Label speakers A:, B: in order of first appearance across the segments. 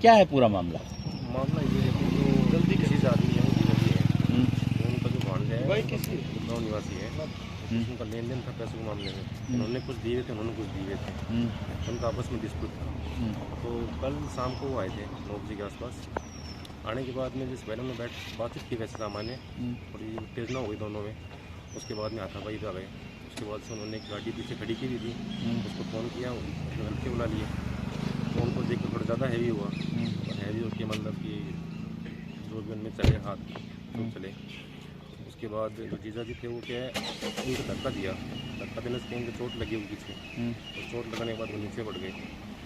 A: क्या है पूरा मामला?
B: मामला ये है कि जो जल्दी किसी आदमी है उनकी गलती है, उनका जो भांजा है गाँव निवासी है, उनका लेन देन था पैसों के मामले में। उन्होंने कुछ दिए थे, उन्होंने कुछ दिए थे, उनका आपस में डिस्प्यूट था। तो कल शाम को वो आए थे 9 बजे के आसपास। आने के बाद में जिस पहले उन्होंने बातचीत की वैसे सामान्य, थोड़ी उत्तेजना हो गई दोनों में। उसके बाद में हाथापाई पे आ गए। उसके बाद से उन्होंने एक गाड़ी पीछे खड़ी की हुई थी, उसको फ़ोन किया, उसने हल्के बुला लिए। तो उनको देख कर थोड़ा ज़्यादा हैवी हुआ, और हैवी होकर मतलब कि जो भी उनमें चले हाथ तो चले। उसके बाद जो जीजा जी थे वो क्या है, उनको धक्का दिया। धक्का देने से कहीं उनको चोट लगी उनकी पीछे, और चोट लगने के बाद वो नीचे पड़ गए,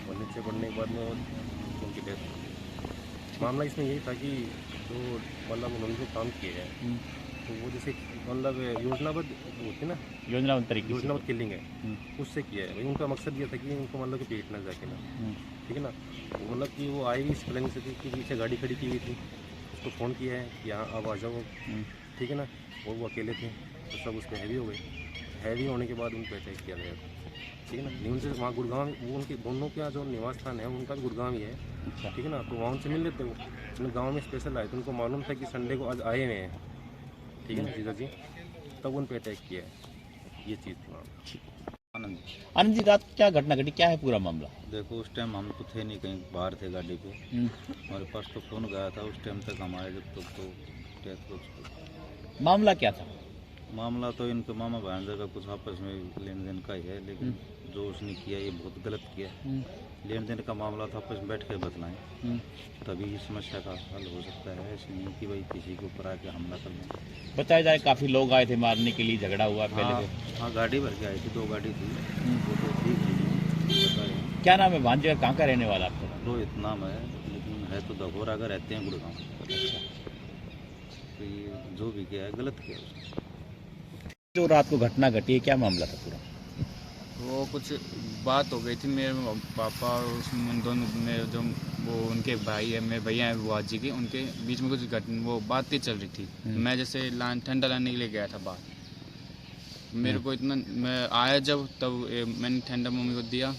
B: और नीचे पड़ने के बाद में उनकी डेथ हुई। मामला इसमें यही था कि जो मतलब उन्होंने जो काम किए हैं, तो वो जैसे मतलब योजनाबद्ध होती ना,
A: योजनाबद्ध तरीके से
B: योजनाबद्ध किलिंग है, उससे किया है भाई। उनका मकसद ये था कि उनको मतलब कि पीटना जाके ना, ठीक है ना। मतलब कि वो आई इस प्लानिंग से थी कि पीछे गाड़ी खड़ी की हुई थी, उसको फ़ोन किया है कि यहाँ अब आ जाओ, ठीक है ना। और वो अकेले थे, तो सब उस पर हैवी हो गए। हैवी होने के बाद उन पर अटैक किया गया, ठीक है ना। न्यूज से वहाँ गुड़गांव, वो उनके दोनों का जो निवास स्थान है उनका गुड़गांव ही है, ठीक है ना। तो वहाँ उनसे मिल लेते, वो उन्हें गाँव में स्पेशल आए, तो उनको मालूम था कि संडे को आज आए हुए हैं, ठीक है ना जीजा जी। तब उन पर अटैक किया है, ये चीज़ थी वहाँ।
A: आनंद जी, रात क्या घटना घटी, क्या है पूरा मामला?
C: देखो उस टाइम हम तो थे नहीं, कहीं बाहर थे गाड़ी पे। हमारे पास तो फ़ोन गया था उस टाइम तक, हमारे जब तक तो डेथ हो चुकी।
A: मामला क्या था?
C: मामला तो इनके मामा भांजा का कुछ आपस में लेन देन का ही है, लेकिन जो उसने किया ये बहुत गलत किया। लेन देन का मामला था, आपस में बैठ के बतलाएं तभी इस समस्या का हल हो सकता है। ऐसे नहीं कि भाई किसी के ऊपर आके हमला कर लें।
A: बताया जाए काफी लोग आए थे मारने के लिए, झगड़ा हुआ पहले से।
C: हाँ, गाड़ी भर के आई थी, 2 गाड़ी थी, वो तो ठीक है।
A: क्या नाम है भांजे का, कहाँ का रहने वाला आपका?
C: रोहित नाम है, लेकिन है तो दघोरा का, रहते हैं गुड़गांव।
A: अच्छा।
C: तो ये जो भी किया है गलत किया उसने।
A: जो रात को घटना घटी है, क्या मामला था पूरा?
D: वो कुछ बात हो गई थी मेरे पापा और उसमें दोनों मेरे जो वो उनके भाई है, मेरे भैया हैं बुआ जी के, उनके बीच में कुछ वो बातें चल रही थी। मैं जैसे ठंडा लाने के लिए गया था बाहर। मेरे को इतना, मैं आया जब तब मैंने ठंडा मम्मी को दिया,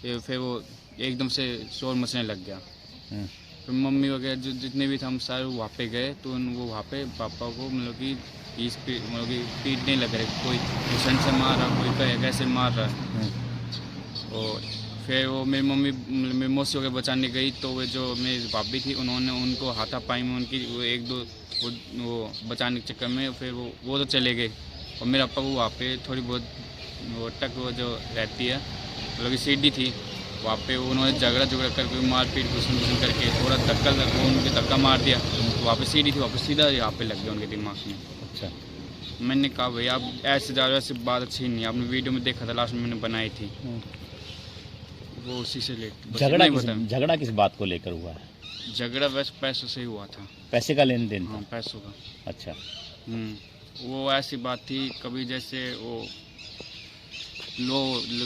D: फिर वो एकदम से शोर मचने लग गया। फिर मम्मी वगैरह जो जितने भी थे हम सारे वहाँ पे गए, तो वो वहाँ पे पापा को मतलब कि मतलब कि पीटने लग रहे, कोई घुसन से मार रहा, कोई कहे कैसे मार रहा है। और फिर वो मेरी मम्मी मेरी मौसी वगैरह बचाने गई, तो वो जो मेरी भाभी थी उन्होंने उनको हाथापाई में उनकी वो एक दो वो बचाने के चक्कर में फिर वो तो चले गए। और मेरे पापा को वहाँ पे थोड़ी बहुत वो टक वो जो रहती है मतलब कि सीढ़ी थी, वहाँ पे उन्होंने झगड़ा करके मारपीट घुसन करके थोड़ा वो उनके धक्का मार दिया। तो वहाँ पे सीढ़ी थी, वहाँ पे सीधा यहाँ पे लग गया उनके दिमाग में।
A: अच्छा।
D: मैंने कहा भैया आप ऐसे जा रहे हो, ऐसी बात अच्छी नहीं है। आपने वीडियो में देखा था, लास्ट में मैंने बनाई थी, वो उसी से ले
A: झगड़ा किस बात को लेकर हुआ है?
D: झगड़ा बस पैसों से ही हुआ था।
A: पैसे का लेन देन?
D: हाँ, पैसों का।
A: अच्छा।
D: वो ऐसी बात थी, कभी जैसे वो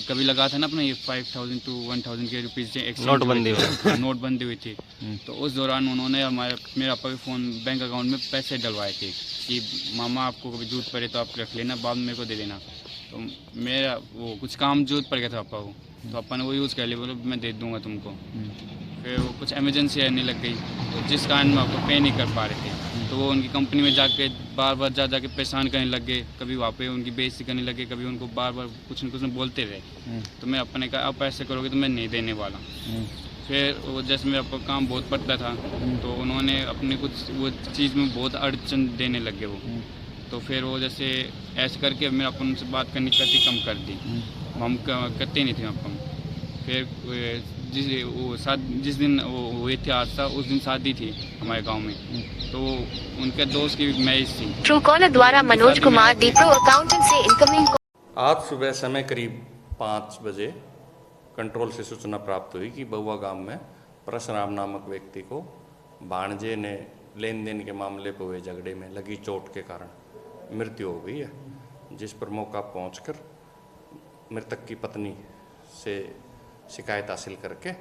D: कभी लगा था ना अपना ये 5000 to 1000 के रुपीज़ नोटबंदी हुई थी। तो उस दौरान उन्होंने मेरे पापा के फ़ोन बैंक अकाउंट में पैसे डलवाए थे कि मामा आपको कभी जरूरत पड़े तो आप रख लेना, बाद में मेरे को दे देना। तो मेरा वो कुछ काम जरूरत पड़ गया था पापा को, तो पापा ने वो यूज़ कर लिया, बोलो मैं दे दूँगा तुमको। फिर वो कुछ इमरजेंसी आने लग गई, तो जिस कारण मैं आपको पे नहीं कर पा रहे थे, तो वो उनकी कंपनी में जाके बार जा के परेशान करने लग गए। कभी वहाँ पे उनकी बेइज्जती करने लगे, कभी उनको बार कुछ न कुछ बोलते रहे। तो मैं अपने कहा अब ऐसे करोगे तो मैं नहीं देने वाला। फिर वो जैसे मेरा काम बहुत पड़ता था, तो उन्होंने अपने कुछ वो चीज़ में बहुत अड़चन देने लगे वो। तो फिर वो जैसे ऐसे करके मेरा अपन उनसे बात करनी कम कर दी, हम करते नहीं थे अपन। फिर जिस दिन वो हुए थे हादसा, उस दिन शादी थी हमारे गांव में, तो उनके दोस्त की मैरिज थी।
E: ट्रूकॉलर द्वारा मनोज कुमार दीप्रो अकाउंटेंट से इनकमिंग।
F: आज सुबह समय करीब 5 बजे कंट्रोल से सूचना प्राप्त हुई कि बहुआ गांव में परशुराम नामक व्यक्ति को भाणजे ने लेन देन के मामले पर हुए झगड़े में लगी चोट के कारण मृत्यु हो गई है, जिस पर मौका पहुंचकर मृतक की पत्नी से शिकायत हासिल करके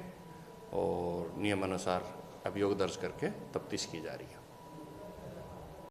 F: और नियमानुसार अभियोग दर्ज करके तफ्तीश की जा रही है।